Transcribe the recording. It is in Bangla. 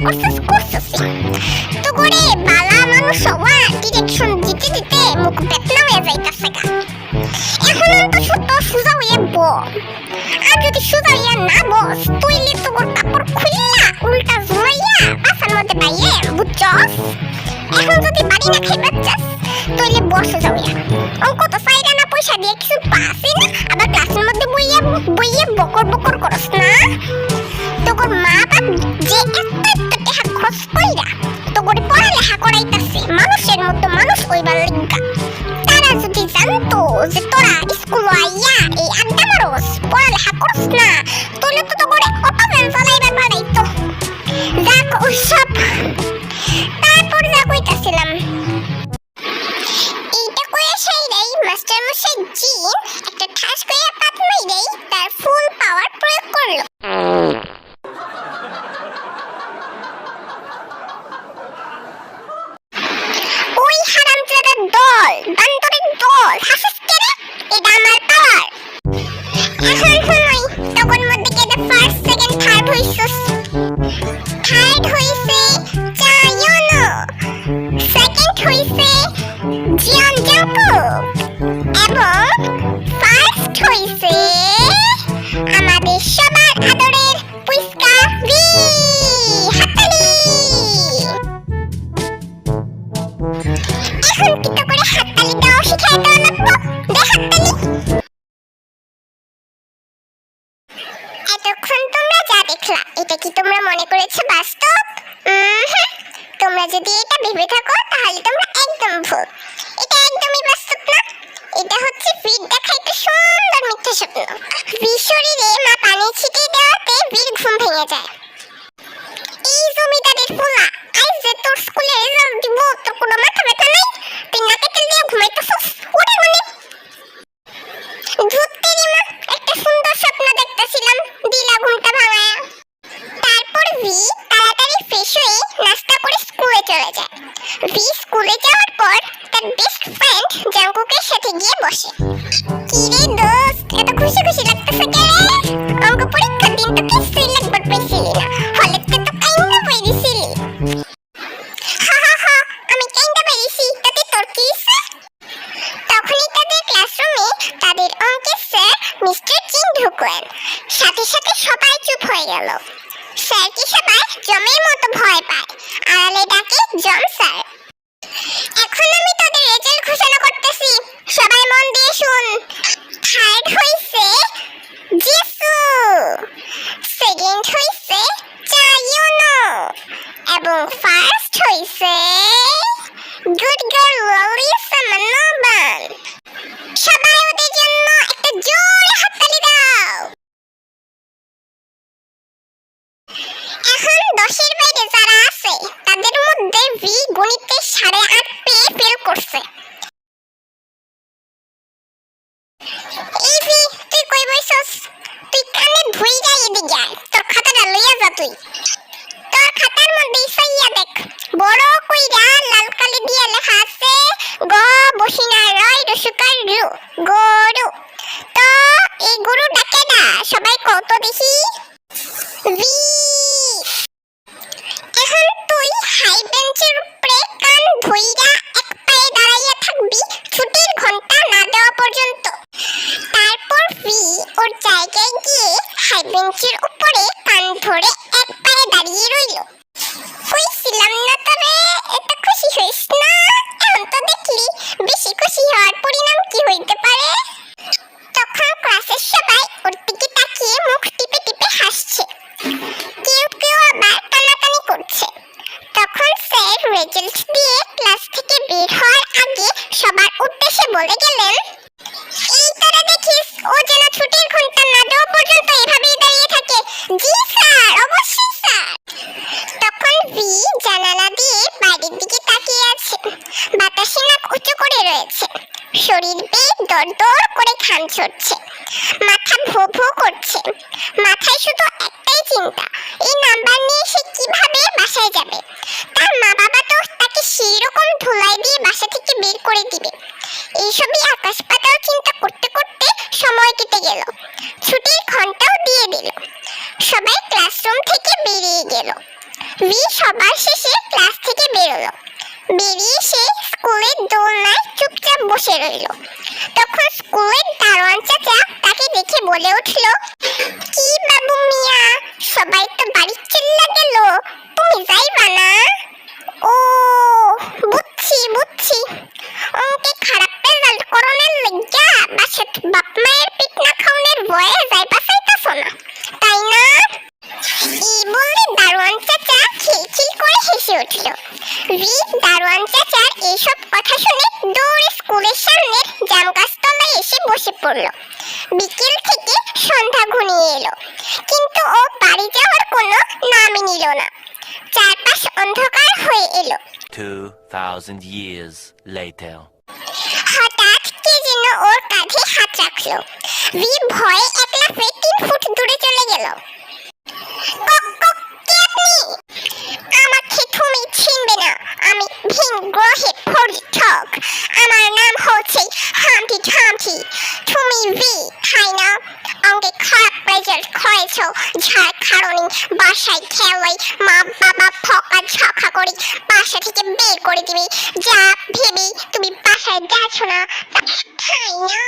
করছিস করছিস তো করে বালা মানুষ হওয়া ডিরেকশন দিতে দিতে মুখ বেতনা হয়ে যাইতাছে গা। এখন তো সত্য সুজা হয়ে ব, আর যদি সুজা হইয়া না বস তুইলে তো ওর কাপড় খুললা উল্টা জুমাইয়া পাছার মধ্যে পাইয়ে বুঝছস। এখন যদি বাড়ি না খাইবা চাস তুইলে বস সুজা হইয়া। অঙ্ক তো চাইরা না পয়সা দিয়ে কিছু পাসি না, আবার ক্লাসের মধ্যে বইয়া বইয়ে বকর বকর করস না। তোর মা বাপ যে একটা টাকা খরচ কইরা তোর পড়ালেখা করাইতাছে মানুষের মতো মানুষ হইবার লিগা, তারা যদি জানতো যে তোরা স্কুল আইয়া এই আড্ডা মারস পড়ালেখা করস না তাহলে তো তোর অটো ভ্যান চালাইবার বাড়াইতো। যাক ওসব, তারপর যা কইতাছিলাম এইটা কইয়া সাইরাই মাস্টার মশাই জিন একটা ঠাস কইয়া পাত মাইরাই তার ফুল পাওয়ার প্রয়োগ করলো। দল বান্দরের দল হাসিস কেন, এটা আমার পাওয়ার। এখন শুনই তখন মধ্যে কেটে ফার্স্ট সেকেন্ড থার্ড হইছস। থার্ড হইছে চায়নো, সেকেন্ড হইছে জিয়ন জাংকুক, এবং ফার্স্ট হইছে আমাদের সবার আদরের পুষ্কা ভি। হাততালি। এখন কি তো করে হাততালি দাও শিখাই দাও লাগবো, দে হাততালি। এতক্ষণ তোমরা যা দেখলা এটা কি তোমরা মনে করেছো বাস্তব? তোমরা যদি এটা ভেবে থাকো তাহলে তোমরা একদম ভুল। এটা একদমই বাস্তব না, এটা হচ্ছে বীর দেখাইতে সুন্দর মিথ্যা স্বপ্ন। বীর শরীরে মা পানি ছিটিয়ে দেওয়াতে বীর ঘুম ভেঙে যায়। এই জমিদারের পোলা আজ যে তোর স্কুলে রেজাল্ট দিব তোর কোনো মাথা ব্যথা নাই? তুই নাকে তেল দিয়ে ঘুমাইতেছিস ওরে মনে। ধুত্তেরি মা, একটা সুন্দর স্বপ্ন দেখতেছিলাম, দিলা ঘুমটা ভাঙায়া। তারপর ভি তাড়াতাড়ি ফ্রেশ হয়ে নাস্তা করে স্কুলে চলে যায়। ভি স্কুলে যাওয়ার পর তার বেস্ট ফ্রেন্ড জাংকুকের সাথে গিয়ে বসে। কি রে দোস্ত, এত খুশি খুশি লাগতেছে কেন? অঙ্ক পরীক্ষার দিন তো কিছুই লাগবার পাইছিলি না, হলে তো কাইন্দা পাইছিলি। আমি কাইন্দা পাইছি তাতে তোর কি ইচ্ছা? তখনই তাদের ক্লাসরুমে তাদের অঙ্কের স্যার মিস্টার জিন ঢুকলেন। সাথে সাথে সবাই চুপ হয়ে গেল। স্যারকে সবাই জমের মতো ভয় পায়, আড়ালে ডাকে জম স্যার। এখন আমি তোদের রেজাল্ট ঘোষণা করতেছি, সবাই মন দিয়ে শুন। থার্ড হইছে জিসু, সেকেন্ড হইছে চায়নো, এবং ফার্স্ট হইছে গুড গার্ল ললিসা মানোবান। সবাই ওদের জন্য একটা জোরে হাততালি দাও। এখন 10-এর বাইরে যারা আছে তাদের মধ্যে ভি গণিতে 8.5 পেয়ে ফেল করছে। এই ভি, তুই কই বইছস? তুই কানে ভুই যাই এদিকে আয়, তোর খাতাটা লইয়া যা তুই। তোর খাতার মধ্যে ইসাইয়া দেখ, বড় কইরা লাল কালি দিয়ে লেখা আছে গ বসিনা রয় রসুকার রু, গরু। তো এই গরু ডাকে না, সবাই কত দেখি? ভি। এখন তুই হাই বেঞ্চের উপরে কান ধইরা এক পায়ে দাঁড়াইয়া থাকবি ছুটির ঘন্টা না দেওয়া পর্যন্ত। তারপর ভি ওর জায়গায় গিয়ে হাই বেঞ্চের উপরে কান ধরে এক পায়ে দাঁড়িয়ে রইল। কইছিলাম না তবে এত খুশি হইস না, এখন তো দেখলি বেশি খুশি হওয়ার পরিণাম কি হইতে পারে। তখন ক্লাসের সবাই ওর দিকে তাকিয়ে মুখ টিপে টিপে হাসছে, কেউ কেউ আবার কানাকানি করছে। তখন স্যার রেজাল্ট দিয়ে ক্লাস থেকে বের হওয়ার আগে সবার উদ্দেশ্যে বলে গেলেন, এই তোরা দেখিস ও যেন ছুটির ঘন্টা না দেওয়া পর্যন্ত এভাবেই দাঁড়িয়ে থাকে। জি স্যার, অবশ্যই স্যার। তখন ভি জানালা দিয়ে বাইরের দিকে তাকিয়ে আছে। বাতাসে নাক উঁচু করে রয়েছে, শরীর বেয়ে দরদর করে ঘাম ঝরছে, মাথা ভো ভো করছে। মাথায় শুধু একটাই চিন্তা, এই নাম্বার নিয়ে সে কিভাবে বাসায় যাবে। তার মা বাবা তো তাকে সেই রকম ধুলাই দিয়ে বাসা থেকে বের করে দিবে। এইসবই আকাশ পাতাল চিন্তা করতে করতে সময় কেটে গেল। ছুটির ঘন্টাও দিয়ে দিল। সবাই ক্লাসরুম থেকে বেরিয়ে গেল। ভি সবার শেষে ক্লাস থেকে বেরোলো। বেরিয়ে সে স্কুলের দোলনায় চুপচাপ বসে রইল। তখন স্কুলের দারোয়ান চাচা তাকে দেখে বলে উঠল, কি বাবু মিয়া, সবাই তো বাড়ি চলে গেল, তুমি যাইবা না? ও বুঝছি বুঝছি, অঙ্কে খারাপ রেজাল্ট করণের লজ্জা বাসাত বাপ মায়ের পিঠ না খাওনের ভয়ে যাইবা চাইতাছ না, তাই না? এই বলে দারোয়ান চাচা খিলখিল করে হেসে উঠল। ভি দারোয়ান চাচার এইসব কথা শুনে দৌড়ে স্কুলের সামনের জাম গাছ তলায় এসে বসে পড়ল। বিকেল থেকে সন্ধ্যা ঘনিয়ে এলো, কিন্তু ও বাড়ি যাওয়ার কোনো নামই নিল না। চারপাশ অন্ধকার হয়ে এলো। 2000 years later. হঠাৎ কে যেন ওর কাঁধে হাত রাখলো। ভি ভয়ে এক লাফে 3 ফুট দূরে চলে গেল। কক কক, কে আপনি? আমাকে তুমি চিনবে না, আমি ভিন গ্রহের পর্যটক। আমার নাম হচ্ছে হামটি ঠামটি। তুমি ভি, তাই না? অঙ্কে খারাপ রেজাল্ট করেছ, যার কারণে বাসায় খেলাই মা বাবা ফকা ঝকা করে বাসা থেকে বের করে দিবে। যা ভেবে তুমি বাসায় যাচ্ছ না, তাই না?